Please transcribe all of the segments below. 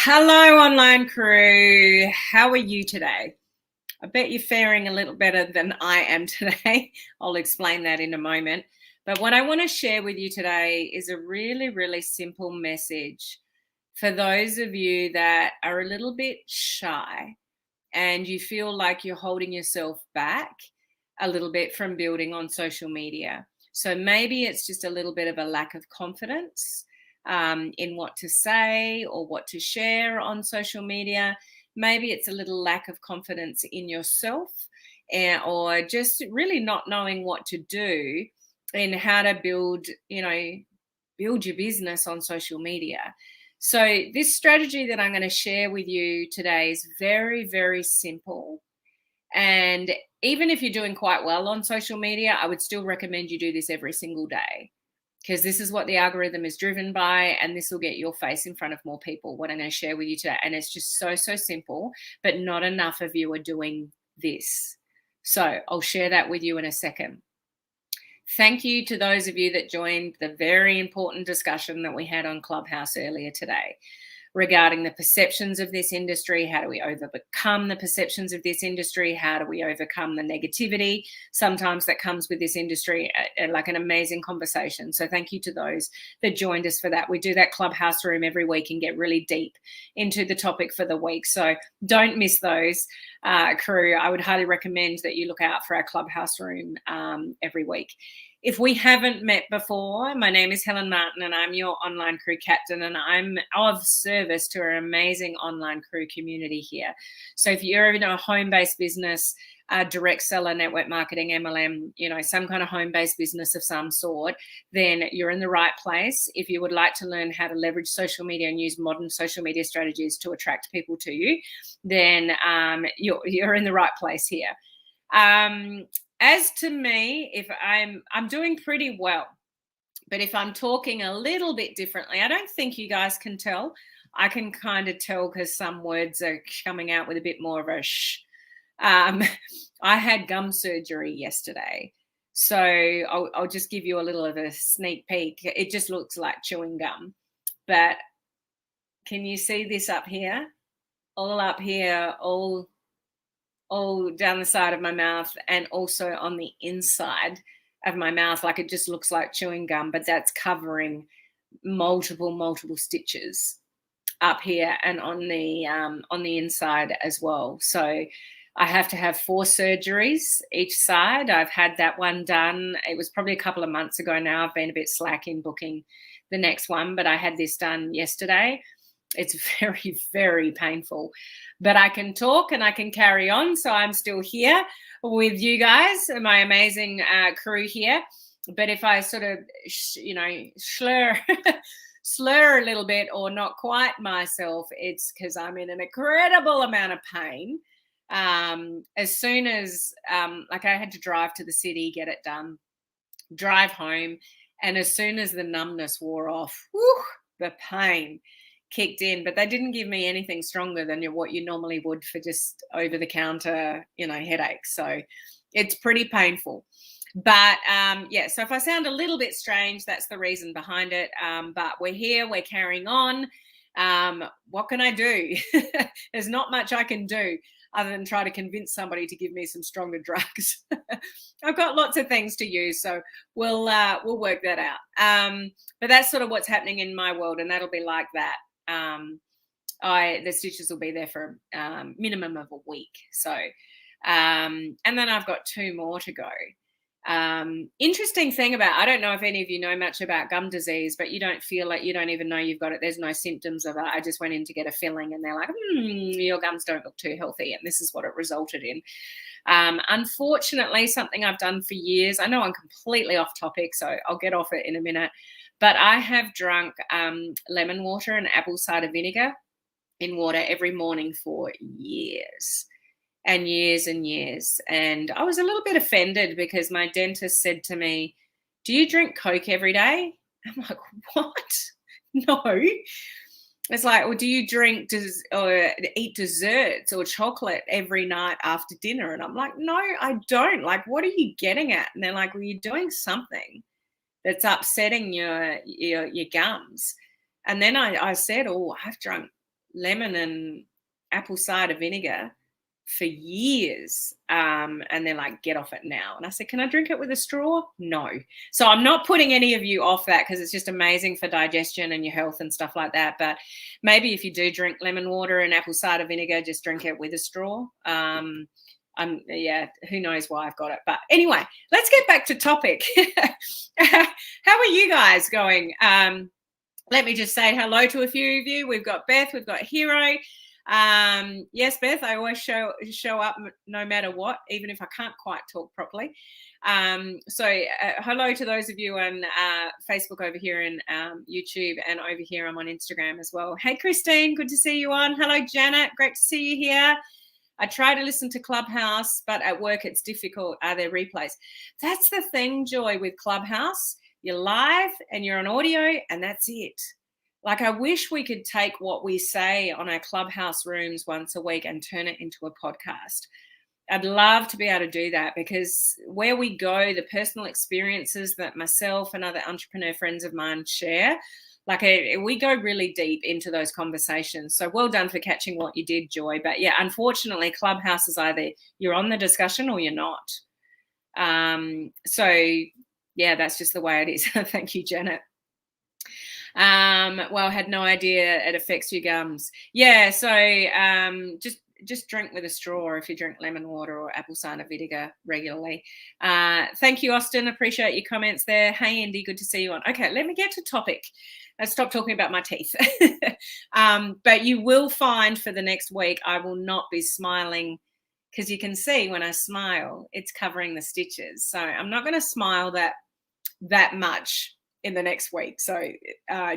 Hello, online crew. How are you today? I bet you're faring a little better than I am today. I'll explain that in a moment. But what I want to share with you today is a really, really simple message for those of you that are a little bit shy and you feel like you're holding yourself back a little bit from building on social media. So maybe it's just a little bit of a lack of confidence in what to say or what to share on social media. Maybe it's a little lack of confidence in yourself, or just really not knowing what to do in how to build your business on social media. So this strategy that I'm going to share with you today is very, very simple. And even if you're doing quite well on social media, I would still recommend you do this every single day, because this is what the algorithm is driven by, and this will get your face in front of more people, what I'm going to share with you today. And it's just so, so simple, but not enough of you are doing this. So I'll share that with you in a second. Thank you to those of you that joined the very important discussion that we had on Clubhouse earlier today regarding the perceptions of this industry. How do we overcome the perceptions of this industry? How do we overcome the negativity sometimes that comes with this industry? Like an amazing conversation. So thank you to those that joined us for that. We do that Clubhouse room every week and get really deep into the topic for the week. So don't miss those, crew. I would highly recommend that you look out for our Clubhouse room every week. If we haven't met before, my name is Helen Martin and I'm your online crew captain, and I'm of service to our amazing online crew community here. So if you're in a home-based business, direct seller, network marketing, MLM, some kind of home-based business of some sort, then you're in the right place. If you would like to learn how to leverage social media and use modern social media strategies to attract people to you, then you're in the right place here. As to me, if I'm doing pretty well, but if I'm talking a little bit differently, I don't think you guys can tell. I can kind of tell because some words are coming out with a bit more of a shh. I had gum surgery yesterday, so I'll just give you a little of a sneak peek. It just looks like chewing gum, but can you see this up here? All up here, all down the side of my mouth, and also on the inside of my mouth. Like, it just looks like chewing gum, but that's covering multiple stitches up here and on the inside as well. So I have to have 4 surgeries each side. I've had that one done. It was probably a couple of months ago now. I've been a bit slack in booking the next one, but I had this done yesterday. It's very, very painful, but I can talk and I can carry on. So I'm still here with you guys, my amazing crew here. But if I sort of, slur a little bit or not quite myself, it's because I'm in an incredible amount of pain. As soon as, I had to drive to the city, get it done, drive home. And as soon as the numbness wore off, the pain kicked in. But they didn't give me anything stronger than what you normally would for just over the counter, headaches. So it's pretty painful. But so if I sound a little bit strange, that's the reason behind it. But we're here, we're carrying on. What can I do? There's not much I can do other than try to convince somebody to give me some stronger drugs. I've got lots of things to use, so we'll work that out. But that's sort of what's happening in my world, and that'll be like that. The stitches will be there for minimum of a week. So, and then I've got 2 more to go. Interesting thing I don't know if any of you know much about gum disease, but you don't feel like, you don't even know you've got it. There's no symptoms of it. I just went in to get a filling and they're like, your gums don't look too healthy. And this is what it resulted in. Unfortunately, something I've done for years. I know I'm completely off topic, so I'll get off it in a minute. But I have drunk lemon water and apple cider vinegar in water every morning for years and years and years. And I was a little bit offended because my dentist said to me, "Do you drink Coke every day?" I'm like, "What? No." It's like, "Well, do you drink or eat desserts or chocolate every night after dinner?" And I'm like, "No, I don't. Like, what are you getting at?" And they're like, "Well, you're doing something that's upsetting your gums." And then I said, "Oh, I've drunk lemon and apple cider vinegar for years. And they're like, get off it now. And I said, can I drink it with a straw? No. So I'm not putting any of you off that, because it's just amazing for digestion and your health and stuff like that. But maybe if you do drink lemon water and apple cider vinegar, just drink it with a straw. Who knows why I've got it. But anyway, let's get back to topic. How are you guys going? Let me just say hello to a few of you. We've got Beth, we've got Hero. Yes, Beth, I always show up no matter what, even if I can't quite talk properly. Hello to those of you on Facebook over here and YouTube, and over here I'm on Instagram as well. Hey, Christine, good to see you on. Hello, Janet, great to see you here. I try to listen to Clubhouse, but at work it's difficult. Are there replays? That's the thing, Joy, with Clubhouse. You're live and you're on audio, and that's it. Like, I wish we could take what we say on our Clubhouse rooms once a week and turn it into a podcast. I'd love to be able to do that, because where we go, the personal experiences that myself and other entrepreneur friends of mine share, like we go really deep into those conversations. So well done for catching what you did, Joy. But yeah, unfortunately, Clubhouse is either you're on the discussion or you're not. Yeah, that's just the way it is. Thank you, Janet. Well, had no idea it affects your gums. Yeah, so just drink with a straw if you drink lemon water or apple cider vinegar regularly. Thank you, Austin. Appreciate your comments there. Hey, Indy, good to see you on. Okay, let me get to topic. Let's stop talking about my teeth. But you will find for the next week, I will not be smiling, because you can see when I smile, it's covering the stitches. So I'm not going to smile that much in the next week. So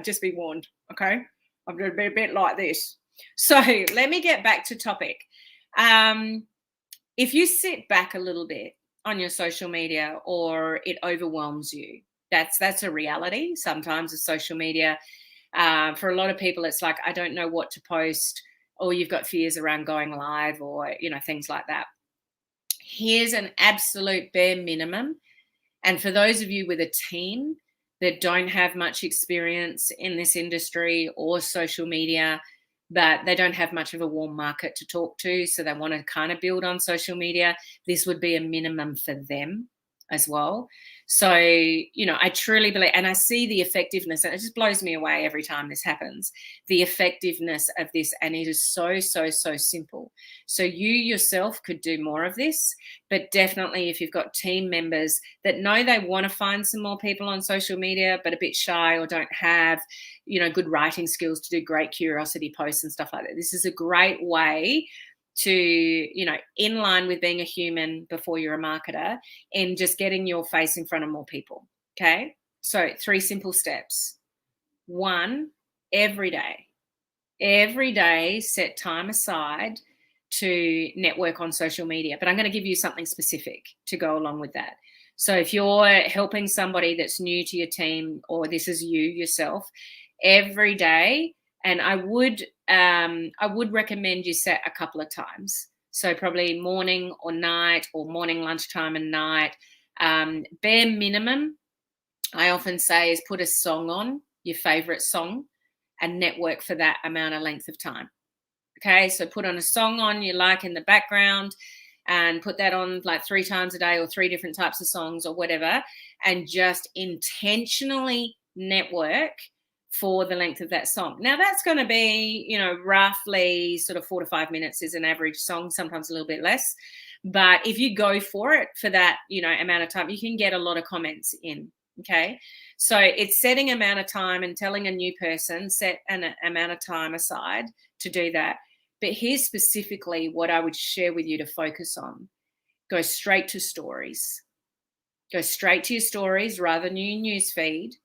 just be warned, okay? I'm going to be a bit like this. So let me get back to topic. If you sit back a little bit on your social media, or it overwhelms you, that's a reality. Sometimes with social media, for a lot of people, it's like, I don't know what to post, or you've got fears around going live, or, things like that. Here's an absolute bare minimum. And for those of you with a team that don't have much experience in this industry or social media, but they don't have much of a warm market to talk to, so they want to kind of build on social media, this would be a minimum for them as well. So, I truly believe, and I see the effectiveness, and it just blows me away every time this happens, the effectiveness of this. And it is so, so, so simple. So you yourself could do more of this, but definitely if you've got team members that know they want to find some more people on social media, but a bit shy or don't have, good writing skills to do great curiosity posts and stuff like that, this is a great way to, in line with being a human before you're a marketer, and just getting your face in front of more people. Okay. So 3 simple steps. 1, every day, set time aside to network on social media. But I'm going to give you something specific to go along with that. So if you're helping somebody that's new to your team, or this is you yourself, every day, and I would recommend you set a couple of times. So probably morning or night, or morning, lunchtime and night. Bare minimum, I often say, is put a song on, your favorite song, and network for that amount of length of time. Okay, so put on a song on you like in the background, and put that on like 3 times a day, or 3 different types of songs or whatever, and just intentionally network for the length of that song. Now that's going to be, roughly sort of 4 to 5 minutes is an average song, sometimes a little bit less. But if you go for it for that, amount of time, you can get a lot of comments in. Okay. So it's setting amount of time and telling a new person, set an amount of time aside to do that. But here's specifically what I would share with you to focus on. Go straight to stories. Go straight to your stories rather than your news feed,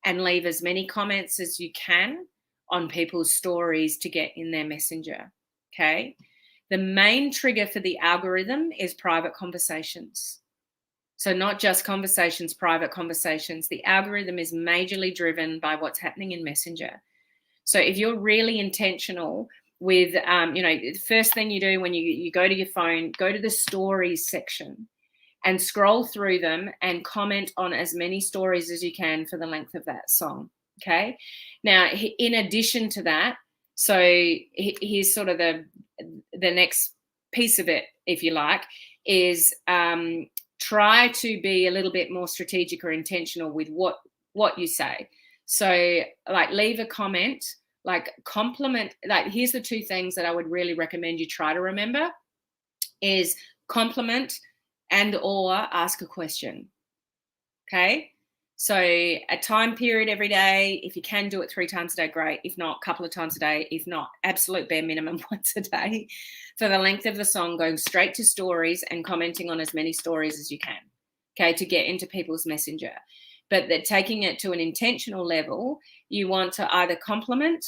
and leave as many comments as you can on people's stories to get in their messenger. Okay. The main trigger for the algorithm is private conversations. So not just conversations, private conversations. The algorithm is majorly driven by what's happening in Messenger. So if you're really intentional with, the first thing you do when you go to your phone, go to the stories section and scroll through them and comment on as many stories as you can for the length of that song. Okay. Now, in addition to that, So here's sort of the next piece of it, if you like, is try to be a little bit more strategic or intentional with what you say. So like leave a comment, like compliment, like here's the two things that I would really recommend you try to remember is compliment and or ask a question. Okay. So a time period every day, if you can do it 3 times a day, great. If not, a couple of times a day. If not, absolute bare minimum once a day. For the length of the song, going straight to stories and commenting on as many stories as you can, okay, to get into people's messenger. But that taking it to an intentional level, you want to either compliment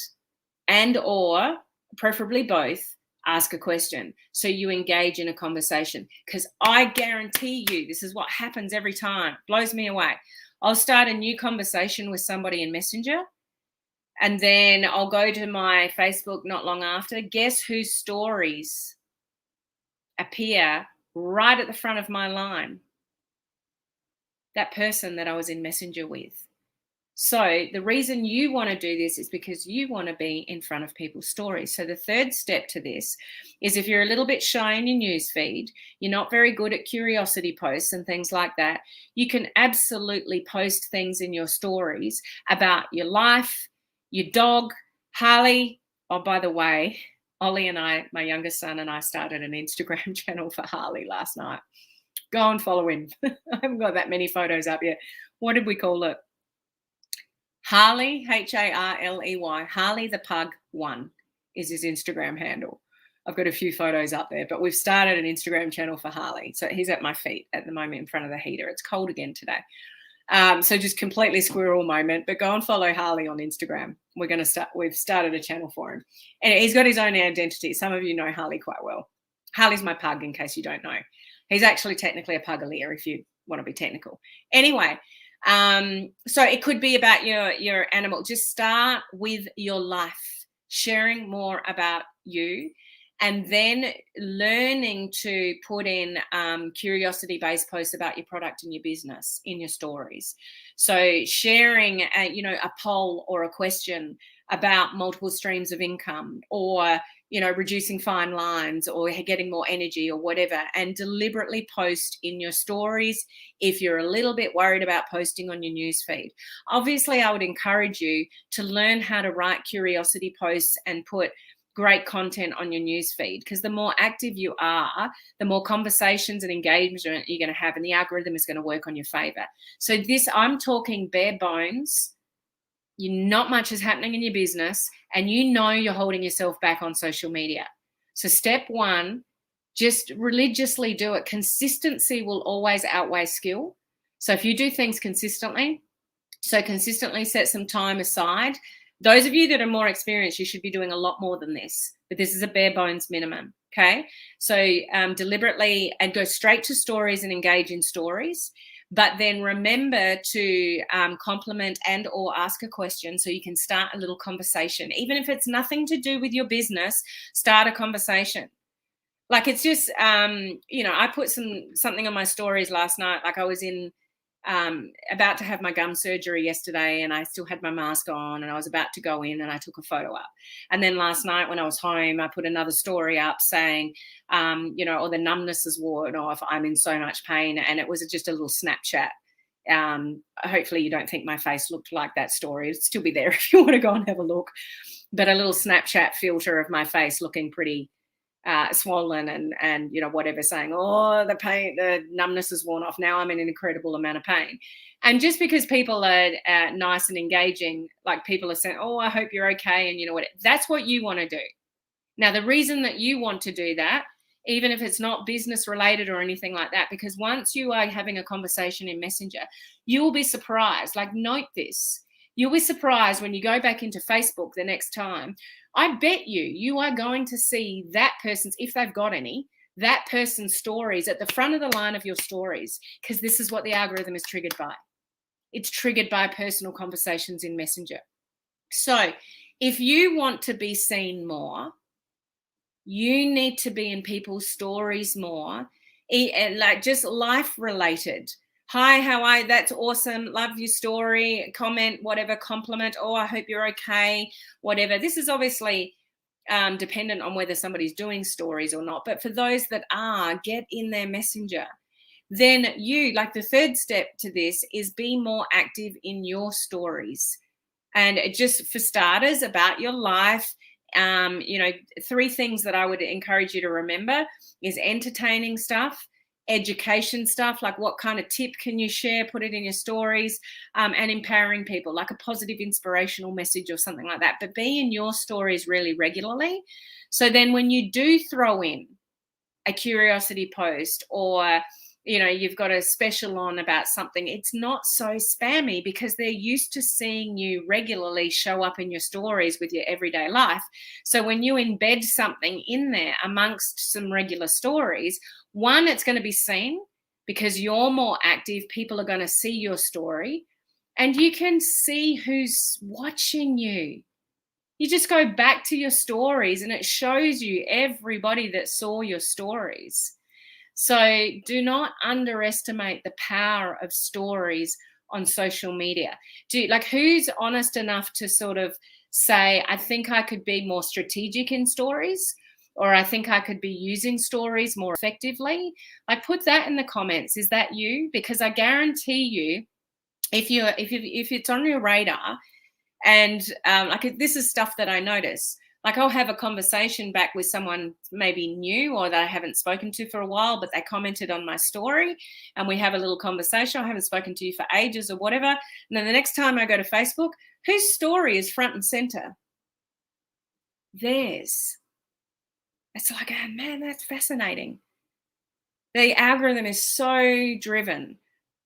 and or preferably both ask a question. So you engage in a conversation, because I guarantee you, this is what happens every time, blows me away. I'll start a new conversation with somebody in Messenger, and then I'll go to my Facebook not long after. Guess whose stories appear right at the front of my line? That person that I was in Messenger with. So the reason you want to do this is because you want to be in front of people's stories. So the third step to this is if you're a little bit shy in your newsfeed, you're not very good at curiosity posts and things like that, you can absolutely post things in your stories about your life, your dog, Harley. Oh, by the way, Ollie and I, my youngest son and I started an Instagram channel for Harley last night. Go and follow him. I haven't got that many photos up yet. What did we call it? Harley, Harley, Harley the Pug 1 is his Instagram handle. I've got a few photos up there, but we've started an Instagram channel for Harley. So he's at my feet at the moment in front of the heater. It's cold again today. So just completely squirrel moment, but go and follow Harley on Instagram. We've started a channel for him. And he's got his own identity. Some of you know Harley quite well. Harley's my pug, in case you don't know. He's actually technically a pugalier, if you want to be technical. Anyway, so it could be about your animal. Just start with your life, sharing more about you, and then learning to put in curiosity-based posts about your product and your business in your stories. So sharing, a poll or a question about multiple streams of income, or reducing fine lines, or getting more energy, or whatever, and deliberately post in your stories if you're a little bit worried about posting on your newsfeed. Obviously, I would encourage you to learn how to write curiosity posts and put great content on your newsfeed, because the more active you are, the more conversations and engagement you're going to have, and the algorithm is going to work on your favor. So I'm talking bare bones. Not much is happening in your business, and you're holding yourself back on social media. So step 1, just religiously do it. Consistency will always outweigh skill. So if you do things consistently set some time aside. Those of you that are more experienced, you should be doing a lot more than this, but this is a bare bones minimum. Okay. So deliberately, and go straight to stories and engage in stories. But then remember to compliment and or ask a question, so you can start a little conversation. Even if it's nothing to do with your business, start a conversation. Like, it's just, I put something on my stories last night. Like, I was about to have my gum surgery yesterday, and I still had my mask on, and I was about to go in, and I took a photo up. And then last night when I was home, I put another story up saying, or the numbness is worn off, I'm in so much pain. And it was just a little Snapchat. Hopefully you don't think my face looked like that story. It'd still be there if you want to go and have a look. But a little Snapchat filter of my face looking pretty swollen and whatever, saying, oh, the pain, the numbness is worn off. Now I'm in an incredible amount of pain. And just because people are nice and engaging, like, people are saying, oh, I hope you're okay. And you know what? That's what you want to do. Now, the reason that you want to do that, even if it's not business related or anything like that, because once you are having a conversation in Messenger, you will be surprised. Like, note this. You'll be surprised when you go back into Facebook the next time. I bet you are going to see that person's, if they've got any, that person's stories at the front of the line of your stories, because this is what the algorithm is triggered by. It's triggered by personal conversations in Messenger. So if you want to be seen more, you need to be in people's stories more, like just life related. Hi, how are you? That's awesome. Love your story. Comment, whatever, compliment. Oh, I hope you're okay. Whatever. This is obviously dependent on whether somebody's doing stories or not. But for those that are, get in their messenger. Then like the third step to this is be more active in your stories. And just for starters, about your life, 3 things that I would encourage you to remember is entertaining stuff, education stuff, like what kind of tip can you share, put it in your stories, and empowering people, like a positive inspirational message or something like that. But be in your stories really regularly. So then when you do throw in a curiosity post, or you've got a special on about something, it's not so spammy because they're used to seeing you regularly show up in your stories with your everyday life. So when you embed something in there amongst some regular stories, one, it's going to be seen because you're more active. People are going to see your story and you can see who's watching you. You just go back to your stories and it shows you everybody that saw your stories. So do not underestimate the power of stories on social media. Who's honest enough to sort of say, I think I could be more strategic in stories, or I think I could be using stories more effectively? Like, put that in the comments. Is that you? Because I guarantee you, if it's on your radar, and this is stuff that I notice. Like, I'll have a conversation back with someone maybe new or that I haven't spoken to for a while, but they commented on my story and we have a little conversation. I haven't spoken to you for ages or whatever. And then the next time I go to Facebook, whose story is front and center? Theirs. It's like, oh, man, that's fascinating. The algorithm is so driven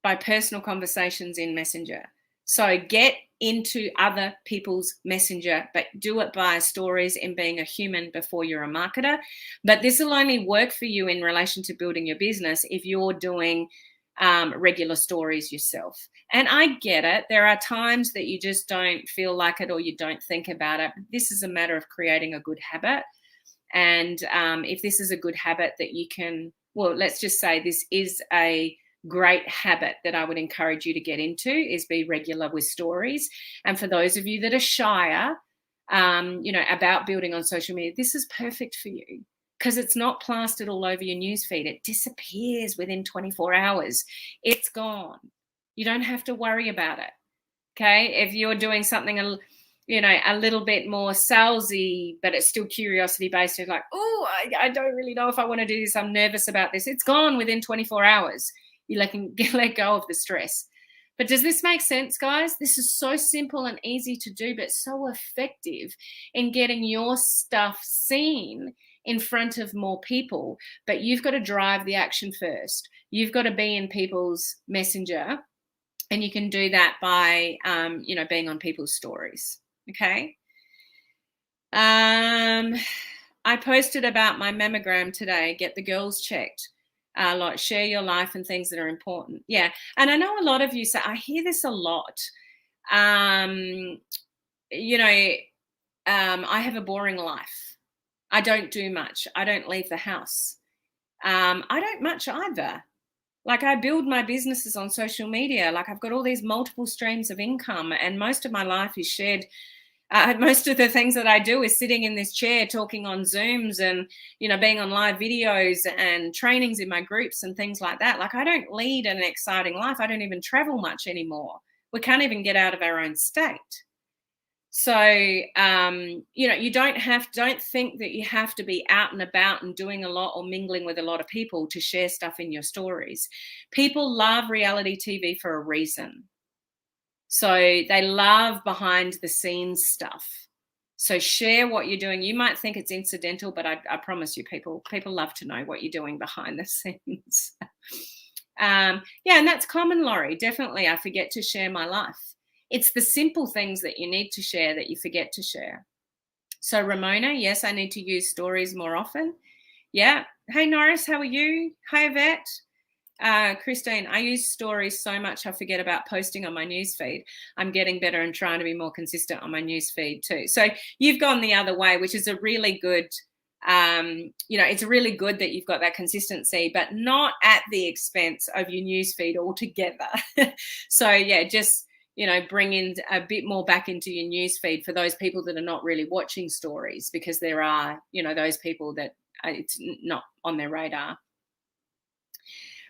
by personal conversations in Messenger. So get into other people's messenger, but do it by stories and being a human before you're a marketer. But this will only work for you in relation to building your business if you're doing regular stories yourself. And I get it. There are times that you just don't feel like it or you don't think about it. This is a matter of creating a good habit. And if this is a good habit that you can, well, let's just say this is a great habit that I would encourage you to get into, is be regular with stories. And for those of you that are shyer, about building on social media, this is perfect for you because it's not plastered all over your newsfeed. It disappears within 24 hours. It's gone. You don't have to worry about it. Okay. If you're doing something, a little bit more salesy, but it's still curiosity based, you're like, oh, I don't really know if I want to do this. I'm nervous about this. It's gone within 24 hours. You let go of the stress. But does this make sense, guys? This is so simple and easy to do, but so effective in getting your stuff seen in front of more people. But you've got to drive the action first. You've got to be in people's messenger, and you can do that by, being on people's stories. Okay. I posted about my mammogram today. Get the girls checked. Share your life and things that are important. Yeah. And I know a lot of you say, I hear this a lot. I have a boring life. I don't do much. I don't leave the house. I don't much either. Like, I build my businesses on social media. Like, I've got all these multiple streams of income, and most of my life is shared. Most of the things that I do is sitting in this chair talking on Zooms and, being on live videos and trainings in my groups and things like that. Like, I don't lead an exciting life. I don't even travel much anymore. We can't even get out of our own state. So, you don't think that you have to be out and about and doing a lot or mingling with a lot of people to share stuff in your stories. People love reality TV for a reason. So they love behind the scenes stuff. So share what you're doing. You might think it's incidental, but I promise you, people love to know what you're doing behind the scenes. And that's common, Laurie. Definitely, I forget to share my life. It's the simple things that you need to share that you forget to share. So Ramona, yes, I need to use stories more often. Yeah. Hey, Norris, how are you? Hi, Yvette. Christine, I use stories so much I forget about posting on my newsfeed. I'm getting better and trying to be more consistent on my newsfeed too. So you've gone the other way, which is a really good, it's really good that you've got that consistency, but not at the expense of your newsfeed altogether. So yeah, just, bring in a bit more back into your news feed for those people that are not really watching stories, because there are, those people that it's not on their radar.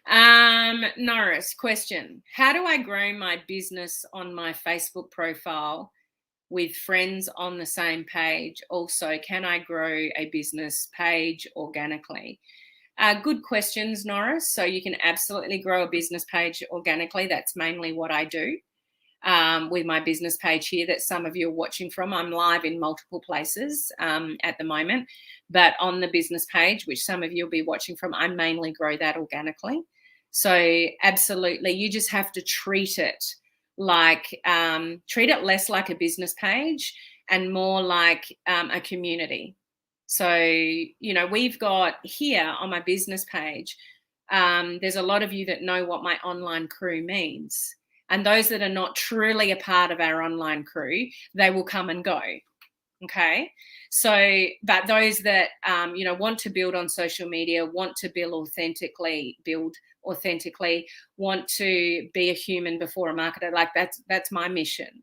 Norris, question: how do I grow my business on my Facebook profile with friends on the same page? Also, can I grow a business page organically? Good questions, Norris. So you can absolutely grow a business page organically. That's mainly what I do with my business page here that some of you are watching from. I'm live in multiple places at the moment, but on the business page, which some of you will be watching from, I mainly grow that organically. So absolutely, you just have to treat it less like a business page and more like a community. So, we've got here on my business page, there's a lot of you that know what my online crew means. And those that are not truly a part of our online crew, they will come and go. Okay. So, but those that, want to build on social media, want to build authentically, want to be a human before a marketer, like that's my mission.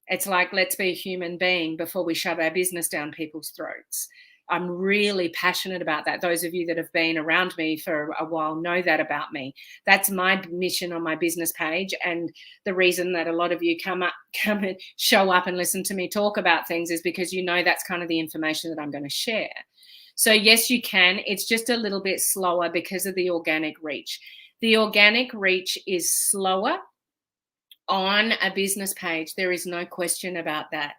It's like, let's be a human being before we shove our business down people's throats. I'm really passionate about that. Those of you that have been around me for a while know that about me. That's my mission on my business page. And the reason that a lot of you come and show up and listen to me talk about things is because that's kind of the information that I'm going to share. So yes, you can. It's just a little bit slower because of the organic reach. The organic reach is slower on a business page. There is no question about that.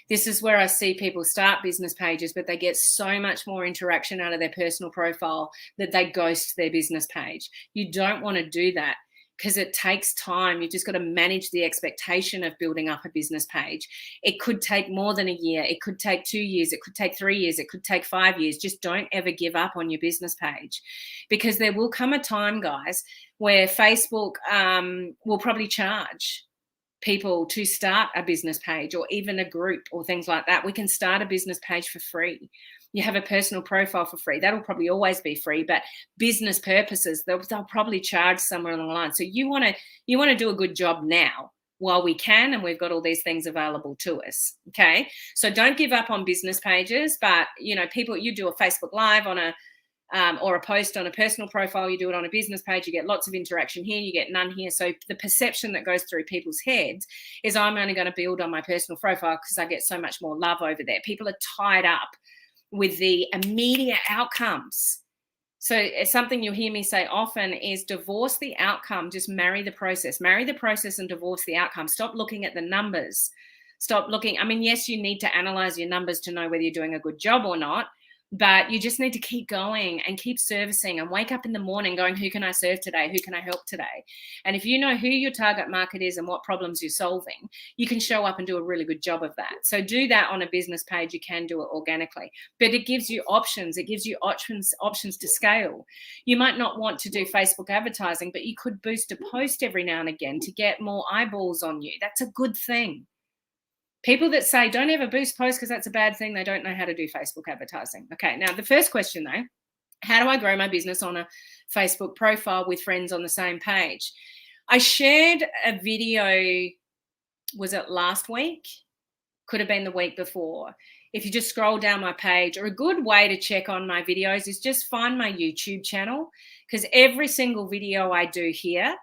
This is where I see people start business pages, but they get so much more interaction out of their personal profile that they ghost their business page. You don't want to do that because it takes time. You just got to manage the expectation of building up a business page. It could take more than a year. It could take 2 years. It could take 3 years. It could take 5 years. Just don't ever give up on your business page, because there will come a time, guys, where Facebook will probably charge people to start a business page, or even a group or things like that. We can start a business page for free. You have a personal profile for free. That'll probably always be free, but business purposes, they'll probably charge somewhere along the line. So you want to do a good job now while we can, and we've got all these things available to us. Okay. So don't give up on business pages, but people, you do a Facebook Live on or a post on a personal profile, you do it on a business page, you get lots of interaction here, you get none here. So the perception that goes through people's heads is, I'm only going to build on my personal profile because I get so much more love over there. People are tied up with the immediate outcomes. So it's something you'll hear me say often is, divorce the outcome, just marry the process. Marry the process and divorce the outcome. Stop looking at the numbers. Stop looking. I mean, yes, you need to analyze your numbers to know whether you're doing a good job or not. But you just need to keep going and keep servicing, and wake up in the morning going, who can I serve today? Who can I help today? And if you know who your target market is and what problems you're solving, you can show up and do a really good job of that. So do that on a business page. You can do it organically, but it gives you options. It gives you options to scale. You might not want to do Facebook advertising, but you could boost a post every now and again to get more eyeballs on you. That's a good thing. People that say don't ever boost posts because that's a bad thing, they don't know how to do Facebook advertising. Okay, now the first question though, how do I grow my business on a Facebook profile with friends on the same page? I shared a video, was it last week? Could have been the week before. If you just scroll down my page, or a good way to check on my videos is just find my YouTube channel, because every single video I do here,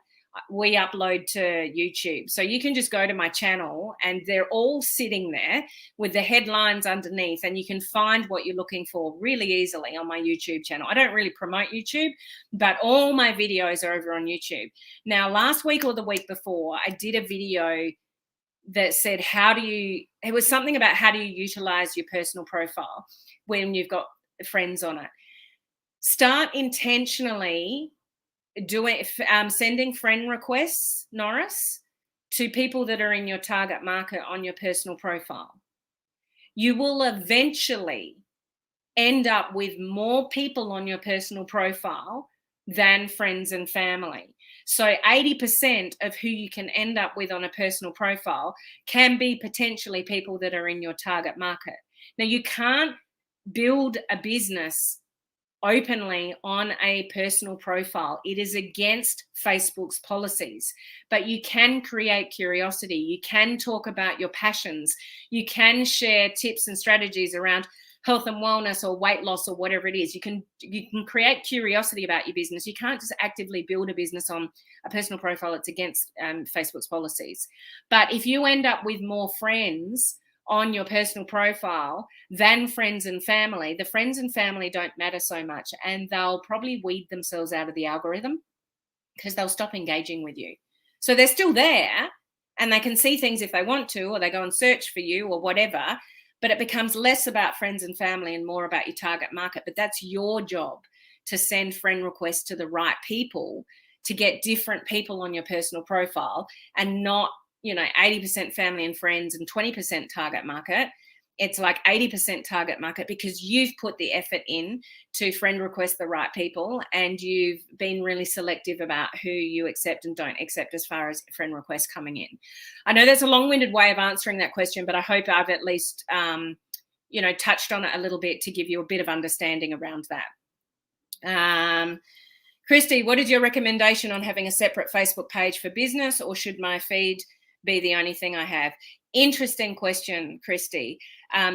we upload to YouTube. So you can just go to my channel and they're all sitting there with the headlines underneath, and you can find what you're looking for really easily on my YouTube channel. I don't really promote YouTube, but all my videos are over on YouTube. Now, last week or the week before, I did a video that said, it was something about how do you utilize your personal profile when you've got friends on it. Start intentionally sending friend requests, Norris, to people that are in your target market on your personal profile. You will eventually end up with more people on your personal profile than friends and family. So 80% of who you can end up with on a personal profile can be potentially people that are in your target market. Now, you can't build a business openly on a personal profile. It is against Facebook's policies, but you can create curiosity. You can talk about your passions. You can share tips and strategies around health and wellness or weight loss or whatever it is. You can create curiosity about your business. You can't just actively build a business on a personal profile. It's against Facebook's policies. But if you end up with more friends on your personal profile than friends and family, the friends and family don't matter so much, and they'll probably weed themselves out of the algorithm because they'll stop engaging with you. So they're still there and they can see things if they want to, or they go and search for you or whatever, but it becomes less about friends and family and more about your target market. But that's your job, to send friend requests to the right people, to get different people on your personal profile, and not 80% family and friends and 20% target market. It's like 80% target market because you've put the effort in to friend request the right people, and you've been really selective about who you accept and don't accept as far as friend requests coming in. I know that's a long-winded way of answering that question, but I hope I've at least touched on it a little bit to give you a bit of understanding around that. Christy, what is your recommendation on having a separate Facebook page for business, or should my feed be the only thing I have? Interesting question, Christy.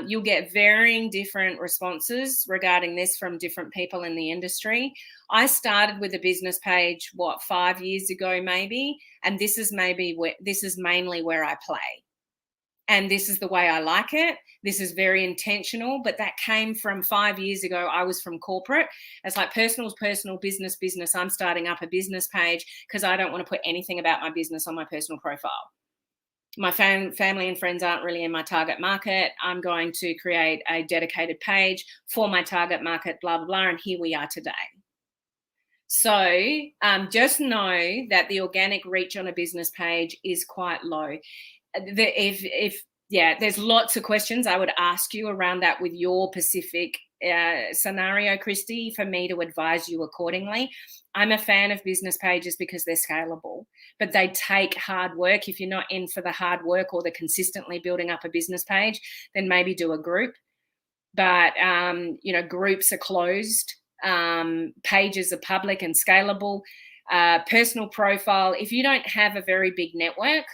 You'll get varying different responses regarding this from different people in the industry. I started with a business page, 5 years ago, maybe, and this is mainly where I play. And this is the way I like it. This is very intentional, but that came from 5 years ago. I was from corporate. It's like personal, business, business. I'm starting up a business page because I don't want to put anything about my business on my personal profile. My family and friends aren't really in my target market. I'm going to create a dedicated page for my target market, blah, blah, blah. And here we are today. So just know that the organic reach on a business page is quite low. There's lots of questions I would ask you around that with your specific scenario, Christy, for me to advise you accordingly. I'm a fan of business pages because they're scalable, but they take hard work. If you're not in for the hard work or the consistently building up a business page, then maybe do a group. But, groups are closed. Pages are public and scalable. Personal profile, if you don't have a very big network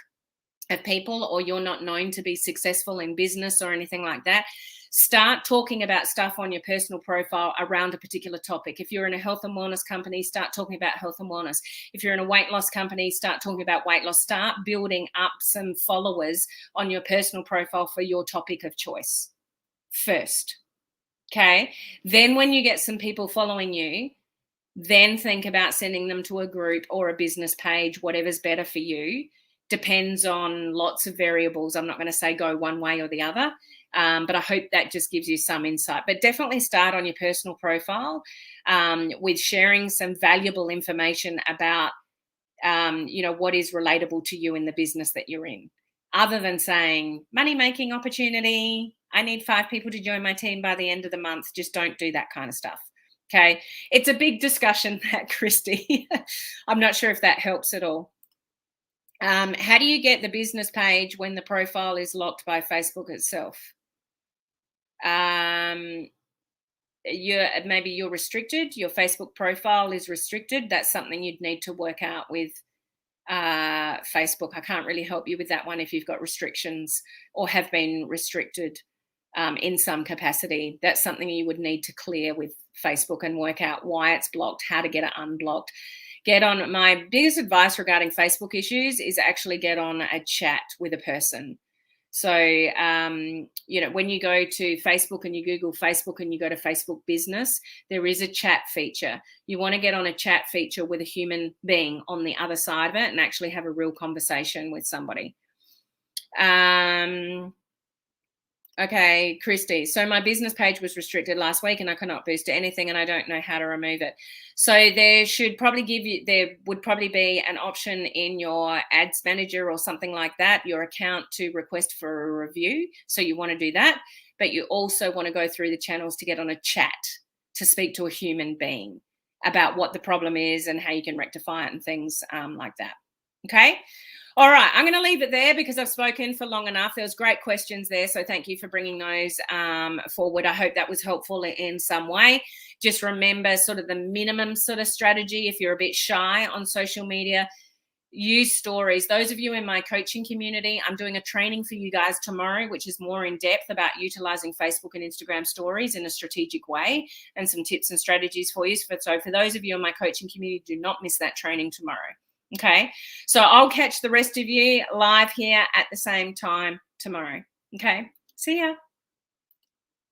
of people, or you're not known to be successful in business or anything like that, start talking about stuff on your personal profile around a particular topic. If you're in a health and wellness company, start talking about health and wellness. If you're in a weight loss company, start talking about weight loss. Start building up some followers on your personal profile for your topic of choice first. Okay. Then when you get some people following you, then think about sending them to a group or a business page, whatever's better for you. Depends on lots of variables. I'm not going to say go one way or the other, but I hope that just gives you some insight. But definitely start on your personal profile with sharing some valuable information about, what is relatable to you in the business that you're in. Other than saying money-making opportunity, I need 5 people to join my team by the end of the month. Just don't do that kind of stuff. Okay. It's a big discussion, that, Christy. I'm not sure if that helps at all. How do you get the business page when the profile is locked by Facebook itself? You're restricted. Your Facebook profile is restricted. That's something you'd need to work out with Facebook. I can't really help you with that one if you've got restrictions or have been restricted in some capacity. That's something you would need to clear with Facebook and work out why it's blocked, how to get it unblocked. Get on. My biggest advice regarding Facebook issues is actually get on a chat with a person. So, when you go to Facebook and you Google Facebook and you go to Facebook Business, there is a chat feature. You want to get on a chat feature with a human being on the other side of it and actually have a real conversation with somebody. Okay, Christy. So my business page was restricted last week and I cannot boost to anything and I don't know how to remove it. So there would probably be an option in your ads manager or something like that, your account, to request for a review. So you want to do that, but you also want to go through the channels to get on a chat to speak to a human being about what the problem is and how you can rectify it and things like that. Okay. All right, I'm going to leave it there because I've spoken for long enough. There was great questions there, so thank you for bringing those forward. I hope that was helpful in some way. Just remember sort of the minimum sort of strategy if you're a bit shy on social media. Use stories. Those of you in my coaching community, I'm doing a training for you guys tomorrow, which is more in depth about utilizing Facebook and Instagram stories in a strategic way and some tips and strategies for you. So for those of you in my coaching community, do not miss that training tomorrow. Okay, so I'll catch the rest of you live here at the same time tomorrow. Okay, see ya.